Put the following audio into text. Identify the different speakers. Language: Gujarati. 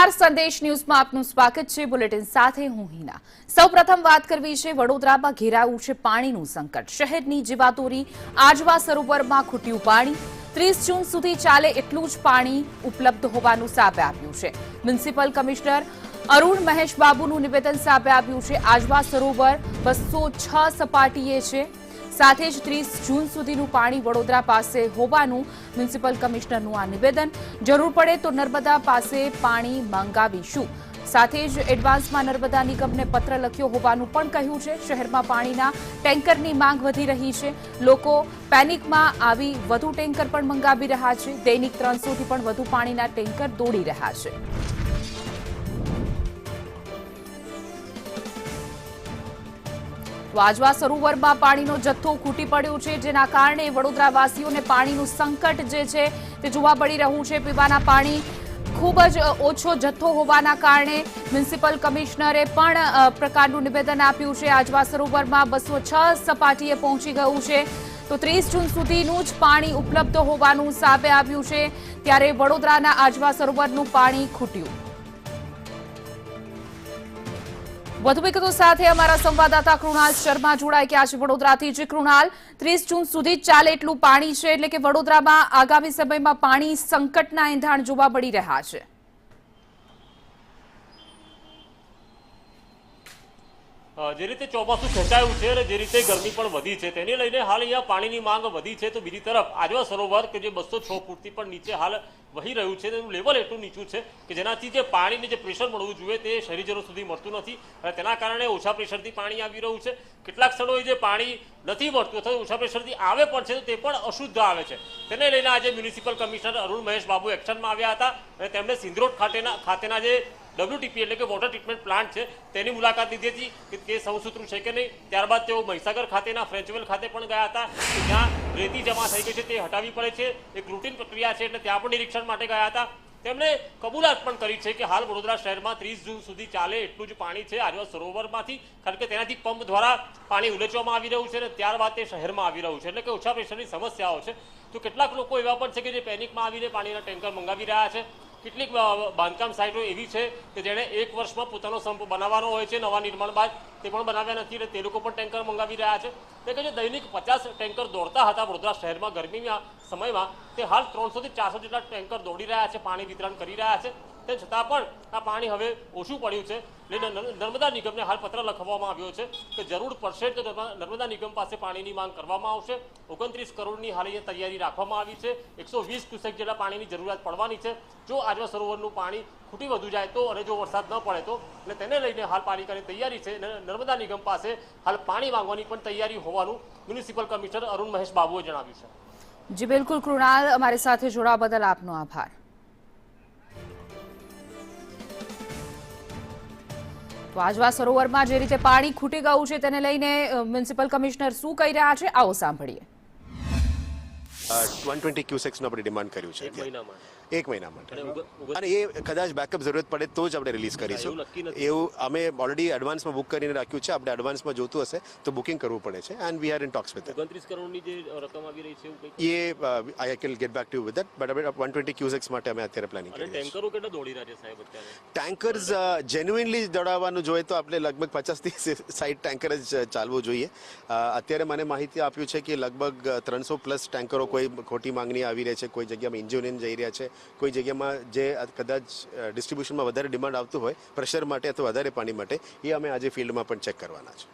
Speaker 1: નમસ્કાર, સંદેશ ન્યૂઝમાં આપનું સ્વાગત છે। બુલેટિન સાથે હું હિના। સૌપ્રથમ વાત કરવી છે વડોદરામાં ઘેરાયું છે પાણીનું સંકટ। શહેરની જીવાદોરી આજવા સરોવરમાં ખૂટ્યું પાણી। 30 જૂન સુધી ચાલે એટલું જ પાણી ઉપલબ્ધ હોવાનું સામે આવ્યું છે। મ્યુનિસિપલ કમિશનર અરુણ મહેશ બાબુનું નિવેદન સામે આવ્યું છે। આજવા સરોવર 206 સપાટીએ છે। સાથે જ 30 જૂન સુધીનું પાણી વડોદરા પાસે હોવાનું મ્યુનિસિપલ કમિશનરનું આ નિવેદન। જરૂર પડે તો નર્મદા પાસે પાણી મંગાવીશું। સાથે જ એડવાન્સમાં નર્મદા નિગમને પત્ર લખ્યો હોવાનું પણ કહ્યું છે। શહેરમાં પાણીના ટેન્કરની માંગ વધી રહી છે। લોકો પેનિકમાં આવી વધુ ટેન્કર પણ મંગાવી રહ્યા છે। દૈનિક 300થી પણ વધુ પાણીના ટેન્કર દોડી રહ્યા છે। આજવા સરોવરમાં પાણીનો જથ્થો ખૂટી પડ્યો છે, જેના કારણે વડોદરાવાસીઓને પાણીનું સંકટ જે છે તે જોવા મળી રહ્યું છે। પીવાના પાણી ખૂબ જ ઓછો જથ્થો હોવાના કારણે મ્યુનિસિપલ કમિશનરે પણ પ્રકારનું નિવેદન આપ્યું છે। આજવા સરોવરમાં 206 સપાટીએ પહોંચી ગયું છે, તો 30 જૂન સુધીનું જ પાણી ઉપલબ્ધ હોવાનું સામે આવ્યું છે। ત્યારે વડોદરાના આજવા સરોવરનું પાણી ખૂટ્યું। વધુ વિગતો સાથે અમારા સંવાદદાતા કૃણાલ શર્મા જોડાઈ ગયા છે વડોદરાથી। જે કૃણાલ, 30 જૂન સુધી ચાલે એટલું પાણી છે, એટલે કે વડોદરામાં આગામી સમયમાં પાણી સંકટના એંધાણ જોવા મળી રહ્યા છે।
Speaker 2: જે રીતે ચોમાસું ખેંચાયું છે અને જે રીતે ગરમી પણ વધી છે, તેને લઈને હાલ અહીંયા પાણીની માંગ વધી છે। તો બીજી તરફ આજવા સરોવર કે જે 206 ફૂટથી પણ નીચે હાલ વહી રહ્યું છે, તેનું લેવલ એટલું નીચું છે કે જેનાથી જે પાણીને જે પ્રેશર મળવું જોઈએ તે શહેરીજનો સુધી મળતું નથી અને તેના કારણે ઓછા પ્રેશરથી પાણી આવી રહ્યું છે। કેટલાક સ્થળોએ જે પાણી નથી મળતું અથવા ઓછા પ્રેશરથી આવે પણ છે તો તે પણ અશુદ્ધ આવે છે। તેને લઈને આજે મ્યુનિસિપલ કમિશનર અરુણ મહેશ બાબુ એક્શનમાં આવ્યા હતા અને તેમણે સિંધરોડ ખાતેના જે WTP એટલે કે વોટર ટ્રીટમેન્ટ પ્લાન્ટ છે તેની મુલાકાત લીધી હતી કે તે સૌસૂત્રું છે કે નહીં। ત્યારબાદ તેઓ મહીસાગર ખાતેના ફ્રેન્ચવેલ ખાતે પણ ગયા હતા કે જ્યાં રેતી જમા થઈ ગઈ છે તે હટાવવી પડે છે, એક રૂટીન પ્રક્રિયા છે, એટલે ત્યાં પણ નિરીક્ષણ માટે ગયા હતા। તેમણે કબૂલાત પણ કરી છે કે હાલ વડોદરા શહેરમાં 30 જૂન સુધી ચાલે એટલું જ પાણી છે આજવા સરોવરમાંથી, કારણ કે તેનાથી પંપ દ્વારા પાણી ઉલેચવામાં આવી રહ્યું છે અને ત્યારબાદ તે શહેરમાં આવી રહ્યું છે, એટલે કે ઓછા પ્રેશરની સમસ્યાઓ છે। તો કેટલાક લોકો એવા પણ છે કે જે પેનિકમાં આવીને પાણીના ટેન્કર મંગાવી રહ્યા છે। કેટલીક બાંધકામ સાઇટો એવી છે કે જેણે 1 વર્ષમાં પોતાનો સંપ બનાવવાનો હોય છે નવા નિર્માણ બાદ, તે પણ બનાવ્યા નથી એટલે તે લોકો પણ ટેન્કર મંગાવી રહ્યા છે। એટલે કે જે દૈનિક 50 ટેન્કર દોડતા હતા વડોદરા શહેરમાં ગરમીના સમયમાં, તે હાલ 300થી 400 જેટલા ટેન્કર દોડી રહ્યા છે, પાણી વિતરણ કરી રહ્યા છે। તેમ છતાં પણ આ પાણી હવે ઓછું પડ્યું છે એટલે નર્મદા નિગમને હાલ પત્ર લખવામાં આવ્યો છે કે જરૂર પડશે તો નર્મદા નિગમ પાસે પાણીની માંગ કરવામાં આવશે। 29 કરોડની હાલ અહીંયા તૈયારી રાખવામાં આવી છે। 120 ક્યુસેક જેટલા પાણીની જરૂરિયાત પડવાની છે જો આજવા સરોવરનું પાણી ખૂટી વધુ જાય તો, અને જો વરસાદ ન પડે તો। એટલે તેને લઈને હાલ પાલિકાની તૈયારી છે। નર્મદા નિગમ પાસે હાલ પાણી માંગવાની પણ તૈયારી હોવાનું મ્યુનિસિપલ કમિશનર અરુણ મહેશ બાબુએ જણાવ્યું છે।
Speaker 1: જી બિલકુલ કૃણાલ, અમારી સાથે જોડાવા બદલ આપનો આભાર। તો આજવા સરોવરમાં જે રીતે પાણી ખૂટી ગયું છે તેને લઈને મ્યુનિસિપલ કમિશનર શું કહી રહ્યા છે, આવો સાંભળીએ।
Speaker 3: 120 ક્યુસેક્સનું આપણે ડિમાન્ડ કર્યું છે 1 મહિના માટે, અને એ કદાચ બેકઅપ જરૂરત પડે તો જ આપણે રિલીઝ કરીશું। એવું અમે ઓલરેડી એડવાન્સમાં બુક કરીને રાખ્યું છે। આપણે એડવાન્સમાં જોતું હશે તો બુકિંગ કરવું પડે છે and we are in talks with
Speaker 2: 29 કરોડની જે રકમ આવી રહી છે એવું કંઈ
Speaker 3: એ I can get back to you with that, but આપણે 120 ક્યુસેક્સ માટે અમે અત્યારે પ્લાનિંગ કરી રહ્યા છીએ।
Speaker 2: ટેન્કરો કેટલા દોડી રહ્યા છે સાહેબ અત્યારે?
Speaker 3: ટેન્કર્સ જેન્યુઇનલી દોડાવવાનું જોઈએ તો આપણે લગભગ 50થી 60 ટેન્કર જ ચાલવું જોઈએ। અત્યારે મને માહિતી આપ્યું છે કે લગભગ 300+ ટેન્કરો કોઈ ખોટી માંગણી આવી રહી છે, કોઈ જગ્યામાં ઇન્જિનિયરિંગ જઈ રહ્યા છે, કોઈ જગ્યામાં જે કદાચ ડિસ્ટ્રીબ્યુશનમાં વધારે ડિમાન્ડ આવતું હોય પ્રેશર માટે અથવા વધારે પાણી માટે, એ અમે આજે ફિલ્ડમાં પણ ચેક કરવાના છે।